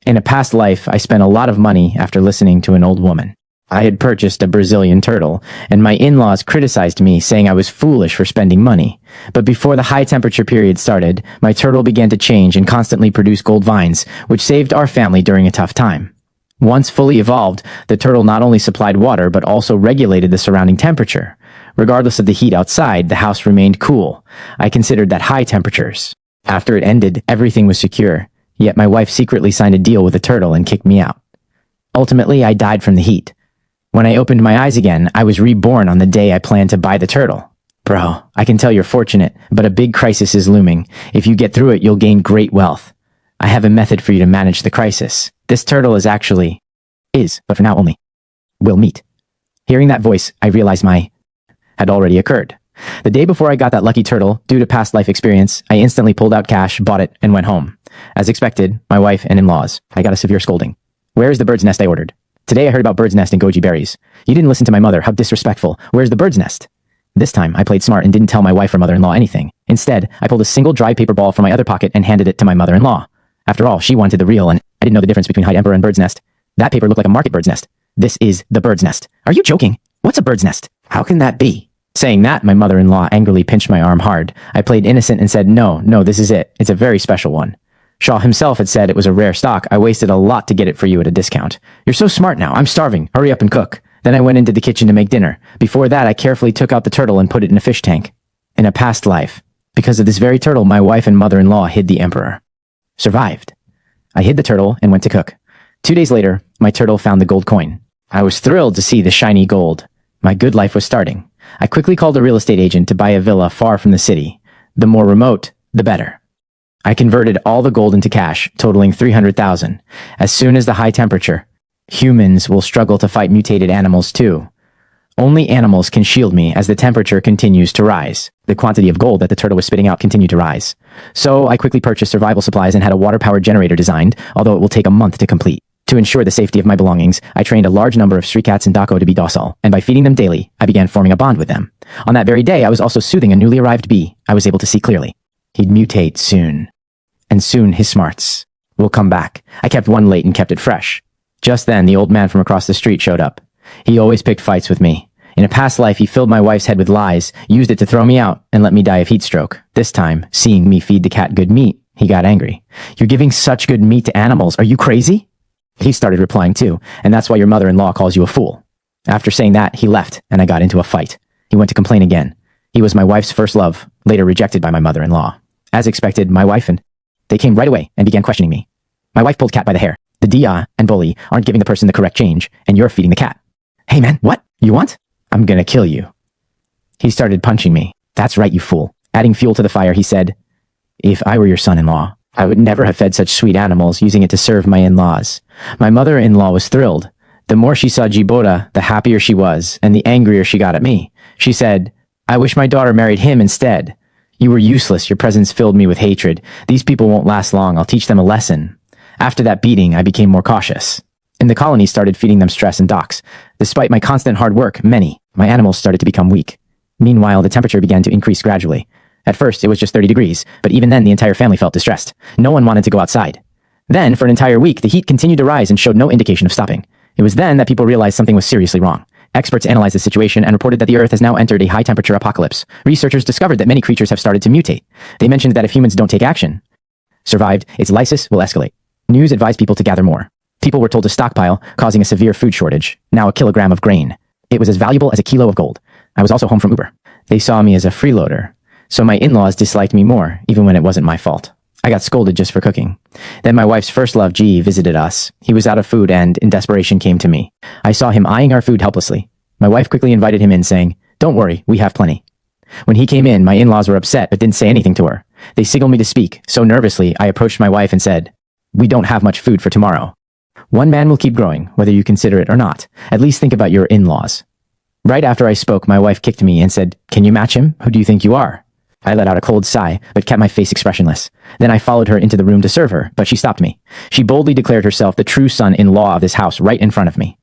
In a past life, I spent a lot of money after listening to an old woman. I had purchased a Brazilian turtle, and my in-laws criticized me, saying I was foolish for spending money. But before the high temperature period started, my turtle began to change and constantly produce gold vines, which saved our family during a tough time. Once fully evolved, the turtle not only supplied water, but also regulated the surrounding temperature. Regardless of the heat outside, the house remained cool. I considered that high temperatures. After it ended, everything was secure. Yet my wife secretly signed a deal with the turtle and kicked me out. Ultimately, I died from the heat. When I opened my eyes again, I was reborn on the day I planned to buy the turtle. Bro, I can tell you're fortunate, but a big crisis is looming. If you get through it, you'll gain great wealth. I have a method for you to manage the crisis. This turtle is, but for now only, will meet. Hearing that voice, I realized had already occurred. The day before I got that lucky turtle, due to past life experience, I instantly pulled out cash, bought it, and went home. As expected, my wife and in-laws, I got a severe scolding. Where is the bird's nest I ordered? Today I heard about bird's nest and goji berries. You didn't listen to my mother, how disrespectful. Where's the bird's nest? This time, I played smart and didn't tell my wife or mother-in-law anything. Instead, I pulled a single dry paper ball from my other pocket and handed it to my mother-in-law. After all, she wanted the real, and I didn't know the difference between High Emperor and bird's nest. That paper looked like a market bird's nest. This is the bird's nest. Are you joking? What's a bird's nest? How can that be? Saying that, my mother-in-law angrily pinched my arm hard. I played innocent and said, no, this is it. It's a very special one. Shaw himself had said it was a rare stock. I wasted a lot to get it for you at a discount. You're so smart now. I'm starving. Hurry up and cook. Then I went into the kitchen to make dinner. Before that, I carefully took out the turtle and put it in a fish tank. In a past life, because of this very turtle, my wife and mother-in-law hid the emperor. Survived. I hid the turtle and went to cook. 2 days later, my turtle found the gold coin. I was thrilled to see the shiny gold. My good life was starting. I quickly called a real estate agent to buy a villa far from the city. The more remote, the better. I converted all the gold into cash, totaling 300,000. As soon as the high temperature, humans will struggle to fight mutated animals too. Only animals can shield me as the temperature continues to rise. The quantity of gold that the turtle was spitting out continued to rise. So I quickly purchased survival supplies and had a water-powered generator designed, although it will take a month to complete. To ensure the safety of my belongings, I trained a large number of street cats and Dako to be docile, and by feeding them daily, I began forming a bond with them. On that very day, I was also soothing a newly arrived bee. I was able to see clearly. He'd mutate soon. And soon his smarts will come back. I kept one late and kept it fresh. Just then, the old man from across the street showed up. He always picked fights with me. In a past life, he filled my wife's head with lies, used it to throw me out, and let me die of heat stroke. This time, seeing me feed the cat good meat, he got angry. You're giving such good meat to animals. Are you crazy? He started replying too, and that's why your mother-in-law calls you a fool. After saying that, he left, and I got into a fight. He went to complain again. He was my wife's first love, later rejected by my mother-in-law. As expected, my wife and they came right away and began questioning me. My wife pulled Cat by the hair. The Dia and Bully aren't giving the person the correct change, and you're feeding the cat. Hey man, what? You want? I'm gonna kill you. He started punching me. That's right, you fool. Adding fuel to the fire, he said, if I were your son-in-law, I would never have fed such sweet animals, using it to serve my in-laws. My mother-in-law was thrilled. The more she saw Jibota, the happier she was, and the angrier she got at me. She said, I wish my daughter married him instead. You were useless. Your presence filled me with hatred. These people won't last long. I'll teach them a lesson. After that beating, I became more cautious. In the colony, started feeding them stress and docks. Despite my constant hard work, my animals started to become weak. Meanwhile, the temperature began to increase gradually. At first, it was just 30 degrees, but even then, the entire family felt distressed. No one wanted to go outside. Then, for an entire week, the heat continued to rise and showed no indication of stopping. It was then that people realized something was seriously wrong. Experts analyzed the situation and reported that the Earth has now entered a high-temperature apocalypse. Researchers discovered that many creatures have started to mutate. They mentioned that if humans don't take action, its lysis will escalate. News advised people to gather more. People were told to stockpile, causing a severe food shortage. Now a kilogram of grain. It was as valuable as a kilo of gold. I was also home from Uber. They saw me as a freeloader. So my in-laws disliked me more, even when it wasn't my fault. I got scolded just for cooking. Then my wife's first love, G, visited us. He was out of food and, in desperation, came to me. I saw him eyeing our food helplessly. My wife quickly invited him in, saying, Don't worry, we have plenty. When he came in, my in-laws were upset, but didn't say anything to her. They signaled me to speak, so nervously, I approached my wife and said, We don't have much food for tomorrow. One man will keep growing, whether you consider it or not. At least think about your in-laws. Right after I spoke, my wife kicked me and said, Can you match him? Who do you think you are? I let out a cold sigh, but kept my face expressionless. Then I followed her into the room to serve her, but she stopped me. She boldly declared herself the true son-in-law of this house right in front of me.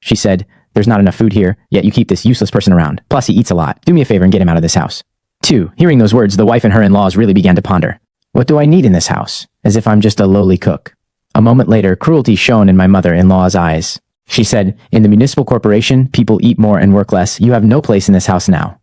She said, There's not enough food here, yet you keep this useless person around. Plus he eats a lot. Do me a favor and get him out of this house. 2. Hearing those words, the wife and her in-laws really began to ponder. What do I need in this house? As if I'm just a lowly cook. A moment later, cruelty shone in my mother-in-law's eyes. She said, "In the municipal corporation, people eat more and work less. You have no place in this house now."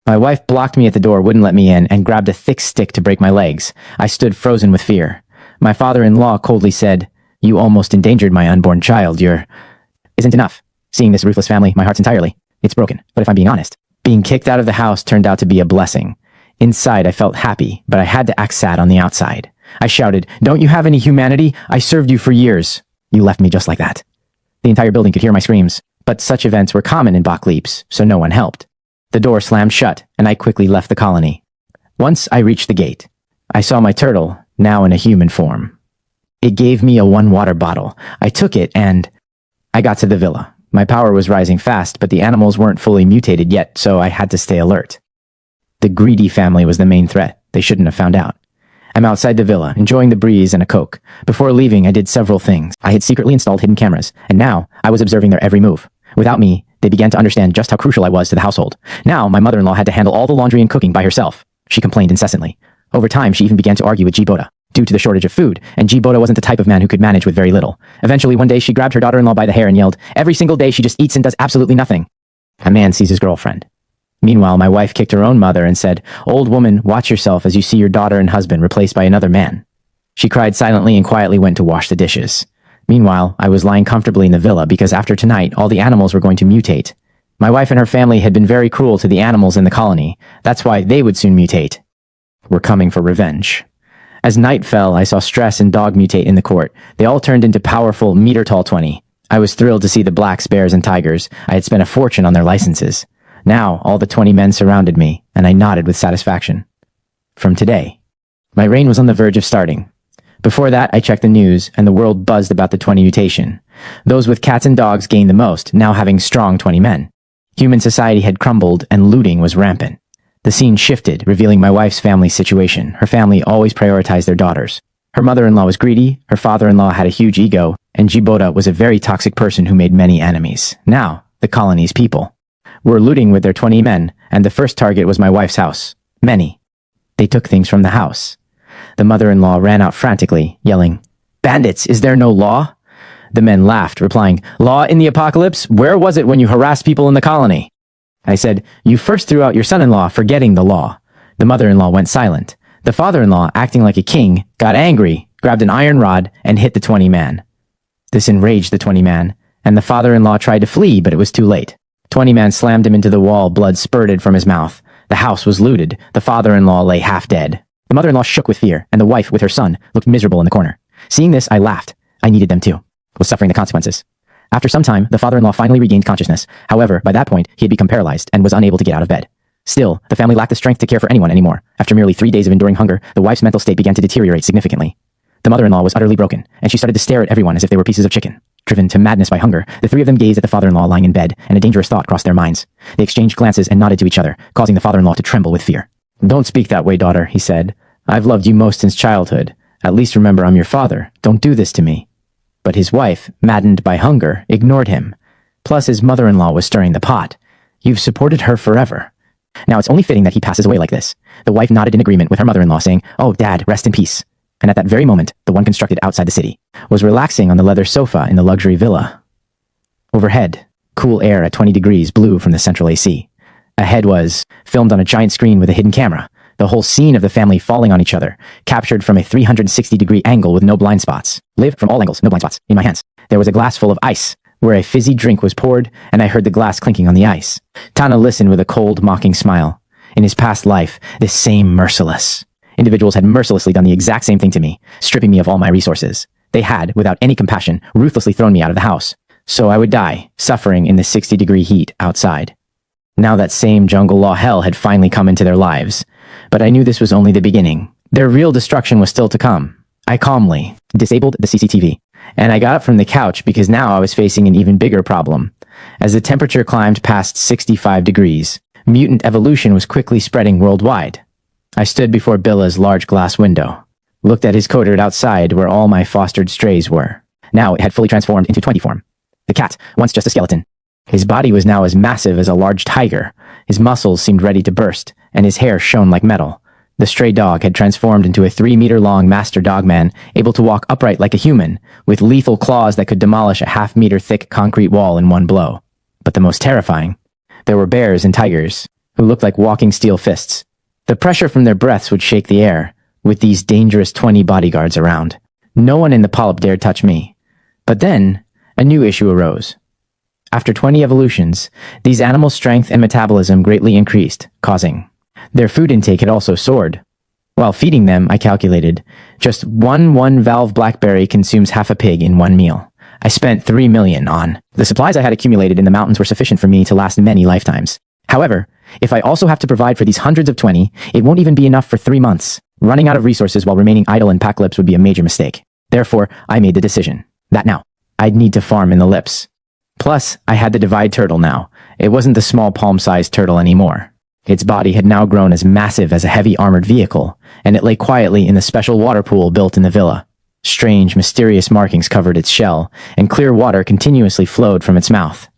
My wife blocked me at the door, wouldn't let me in, and grabbed a thick stick to break my legs. I stood frozen with fear. My father-in-law coldly said, "You almost endangered my unborn child. Isn't enough. Seeing this ruthless family, my heart's entirely. It's broken. But if I'm being honest, being kicked out of the house turned out to be a blessing. Inside, I felt happy, but I had to act sad on the outside. I shouted, "Don't you have any humanity? I served you for years. You left me just like that." The entire building could hear my screams, but such events were common in Bach Leaps, so no one helped. The door slammed shut, and I quickly left the colony. Once I reached the gate, I saw my turtle, now in a human form. It gave me a 1 water bottle. I took it, and I got to the villa. My power was rising fast, but the animals weren't fully mutated yet, so I had to stay alert. The greedy family was the main threat. They shouldn't have found out. I'm outside the villa, enjoying the breeze and a Coke. Before leaving, I did several things. I had secretly installed hidden cameras, and now I was observing their every move. Without me, they began to understand just how crucial I was to the household. Now, my mother-in-law had to handle all the laundry and cooking by herself. She complained incessantly. Over time, she even began to argue with Jiboda, due to the shortage of food, and Jiboda wasn't the type of man who could manage with very little. Eventually, one day, she grabbed her daughter-in-law by the hair and yelled, "Every single day she just eats and does absolutely nothing." A man sees his girlfriend. Meanwhile, my wife kicked her own mother and said, "Old woman, watch yourself as you see your daughter and husband replaced by another man." She cried silently and quietly went to wash the dishes. Meanwhile, I was lying comfortably in the villa because after tonight, all the animals were going to mutate. My wife and her family had been very cruel to the animals in the colony. That's why they would soon mutate. Were coming for revenge. As night fell, I saw Stress and Dog mutate in the court. They all turned into powerful, meter-tall 20. I was thrilled to see the blacks, bears, and tigers. I had spent a fortune on their licenses. Now, all the 20 men surrounded me, and I nodded with satisfaction. From today, my reign was on the verge of starting. Before that, I checked the news, and the world buzzed about the 20 mutation. Those with cats and dogs gained the most, now having strong 20 men. Human society had crumbled, and looting was rampant. The scene shifted, revealing my wife's family situation. Her family always prioritized their daughters. Her mother-in-law was greedy, her father-in-law had a huge ego, and Jiboda was a very toxic person who made many enemies. Now, the colony's people were looting with their 20 men, and the first target was my wife's house. Many. They took things from the house. The mother-in-law ran out frantically, yelling, "Bandits, is there no law?" The men laughed, replying, "Law in the apocalypse? Where was it when you harassed people in the colony?" I said, "You first threw out your son-in-law, forgetting the law." The mother-in-law went silent. The father-in-law, acting like a king, got angry, grabbed an iron rod, and hit the 20 man. This enraged the 20 man, and the father-in-law tried to flee, but it was too late. 20 man slammed him into the wall, blood spurted from his mouth. The house was looted. The father-in-law lay half dead. The mother-in-law shook with fear, and the wife, with her son, looked miserable in the corner. Seeing this, I laughed. I needed them too. Was suffering the consequences. After some time, the father-in-law finally regained consciousness. However, by that point, he had become paralyzed and was unable to get out of bed. Still, the family lacked the strength to care for anyone anymore. After merely 3 days of enduring hunger, the wife's mental state began to deteriorate significantly. The mother-in-law was utterly broken, and she started to stare at everyone as if they were pieces of chicken. Driven to madness by hunger, the three of them gazed at the father-in-law lying in bed, and a dangerous thought crossed their minds. They exchanged glances and nodded to each other, causing the father-in-law to tremble with fear. "Don't speak that way, daughter," he said. "I've loved you most since childhood. At least remember I'm your father. Don't do this to me." But his wife, maddened by hunger, ignored him. Plus his mother-in-law was stirring the pot. "You've supported her forever. Now it's only fitting that he passes away like this." The wife nodded in agreement with her mother-in-law, saying, "Oh, Dad, rest in peace." And at that very moment, the one constructed outside the city was relaxing on the leather sofa in the luxury villa. Overhead, cool air at 20 degrees blew from the central AC. Ahead was filmed on a giant screen with a hidden camera. The whole scene of the family falling on each other, captured from a 360-degree angle with no blind spots. Live from all angles, no blind spots, in my hands. There was a glass full of ice, where a fizzy drink was poured, and I heard the glass clinking on the ice. Tana listened with a cold, mocking smile. In his past life, this same merciless individuals had mercilessly done the exact same thing to me, stripping me of all my resources. They had, without any compassion, ruthlessly thrown me out of the house. So I would die, suffering in the 60-degree heat outside. Now that same jungle law hell had finally come into their lives. But I knew this was only the beginning. Their real destruction was still to come. I calmly disabled the CCTV, and I got up from the couch because now I was facing an even bigger problem. As the temperature climbed past 65 degrees, mutant evolution was quickly spreading worldwide. I stood before Billa's large glass window, looked at his coterie outside where all my fostered strays were. Now it had fully transformed into 20 form. The cat, once just a skeleton. His body was now as massive as a large tiger. His muscles seemed ready to burst, and his hair shone like metal. The stray dog had transformed into a 3-meter-long master dogman, able to walk upright like a human, with lethal claws that could demolish a half-meter-thick concrete wall in one blow. But the most terrifying, there were bears and tigers, who looked like walking steel fists. The pressure from their breaths would shake the air, with these dangerous 20 bodyguards around. No one in the polyp dared touch me. But then, a new issue arose. After 20 evolutions, these animals' strength and metabolism greatly increased, causing their food intake had also soared. While feeding them, I calculated, just one valve blackberry consumes half a pig in one meal. I spent $3 million on. The supplies I had accumulated in the mountains were sufficient for me to last many lifetimes. However, if I also have to provide for these hundreds of 20, it won't even be enough for 3 months. Running out of resources while remaining idle in pack lips would be a major mistake. Therefore, I made the decision that now, I'd need to farm in the lips. Plus, I had the divide turtle now. It wasn't the small palm-sized turtle anymore. Its body had now grown as massive as a heavy armored vehicle, and it lay quietly in the special water pool built in the villa. Strange, mysterious markings covered its shell, and clear water continuously flowed from its mouth.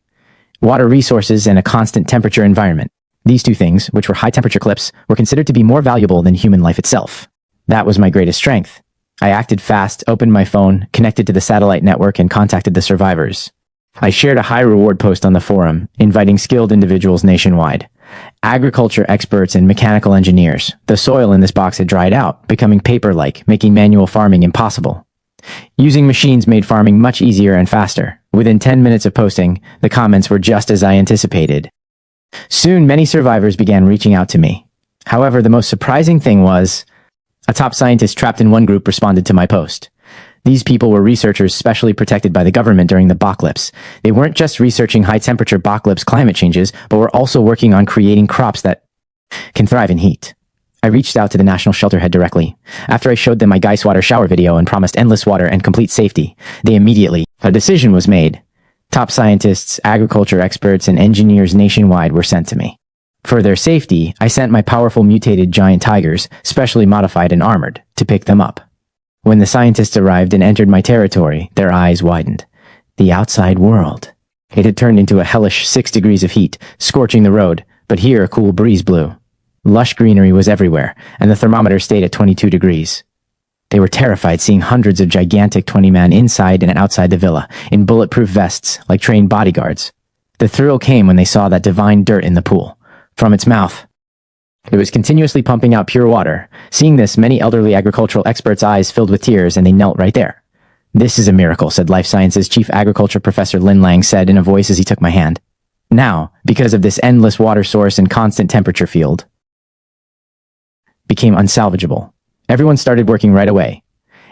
Water resources and a constant temperature environment. These two things, which were high-temperature clips, were considered to be more valuable than human life itself. That was my greatest strength. I acted fast, opened my phone, connected to the satellite network, and contacted the survivors. I shared a high-reward post on the forum, inviting skilled individuals nationwide. Agriculture experts and mechanical engineers. The soil in this box had dried out, becoming paper-like, making manual farming impossible. Using machines made farming much easier and faster. Within 10 minutes of posting, the comments were just as I anticipated. Soon, many survivors began reaching out to me. However, the most surprising thing was, a top scientist trapped in one group responded to my post. These people were researchers specially protected by the government during the apocalypse. They weren't just researching high-temperature apocalypse climate changes, but were also working on creating crops that can thrive in heat. I reached out to the national shelter head directly. After I showed them my Geiswater shower video and promised endless water and complete safety, a decision was made. Top scientists, agriculture experts, and engineers nationwide were sent to me. For their safety, I sent my powerful mutated giant tigers, specially modified and armored, to pick them up. When the scientists arrived and entered my territory, their eyes widened. The outside world. It had turned into a hellish 6 degrees of heat, scorching the road, but here a cool breeze blew. Lush greenery was everywhere, and the thermometer stayed at 22 degrees. They were terrified seeing hundreds of gigantic 20-man inside and outside the villa, in bulletproof vests, like trained bodyguards. The thrill came when they saw that divine dirt in the pool. From its mouth, it was continuously pumping out pure water. Seeing this, many elderly agricultural experts' eyes filled with tears, and they knelt right there. "This is a miracle," said Life Sciences Chief Agriculture Professor Lin Lang said in a voice as he took my hand. Now, because of this endless water source and constant temperature field, became unsalvageable. Everyone started working right away.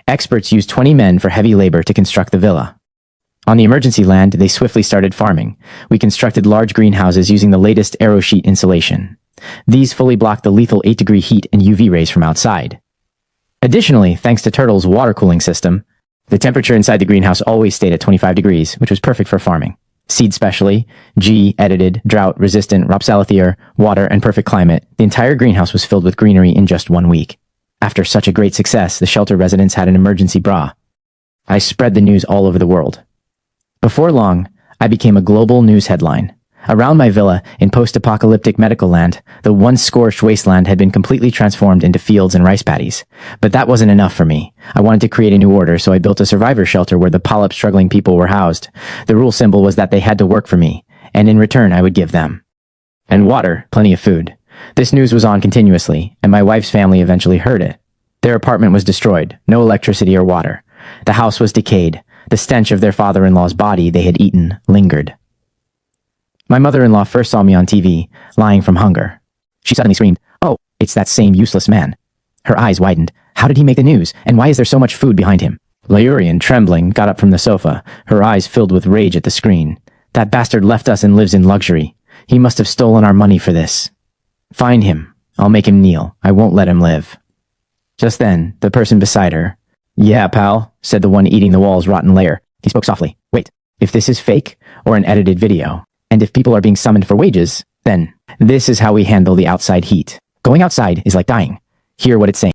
Experts used 20 men for heavy labor to construct the villa. On the emergency land, they swiftly started farming. We constructed large greenhouses using the latest aerosheet insulation. These fully blocked the lethal 8-degree heat and UV rays from outside. Additionally, thanks to Turtle's water cooling system, the temperature inside the greenhouse always stayed at 25 degrees, which was perfect for farming. Seed specially, G-edited, drought-resistant, Rapsalithier, water, and perfect climate, the entire greenhouse was filled with greenery in just 1 week. After such a great success, the shelter residents had an emergency bra. I spread the news all over the world. Before long, I became a global news headline. Around my villa, in post-apocalyptic medical land, the once scorched wasteland had been completely transformed into fields and rice paddies. But that wasn't enough for me. I wanted to create a new order, so I built a survivor shelter where the polyp-struggling people were housed. The rule symbol was that they had to work for me, and in return I would give them. And water, plenty of food. This news was on continuously, and my wife's family eventually heard it. Their apartment was destroyed, no electricity or water. The house was decayed. The stench of their father-in-law's body they had eaten lingered. My mother-in-law first saw me on TV, lying from hunger. She suddenly screamed, "Oh, it's that same useless man." Her eyes widened. How did he make the news, and why is there so much food behind him? Laurian, trembling, got up from the sofa, her eyes filled with rage at the screen. That bastard left us and lives in luxury. He must have stolen our money for this. Find him. I'll make him kneel. I won't let him live. Just then, the person beside her, "Yeah, pal," said the one eating the wall's rotten layer. He spoke softly. "Wait, if this is fake or an edited video, and if people are being summoned for wages, then this is how we handle the outside heat. Going outside is like dying. Hear what it's saying."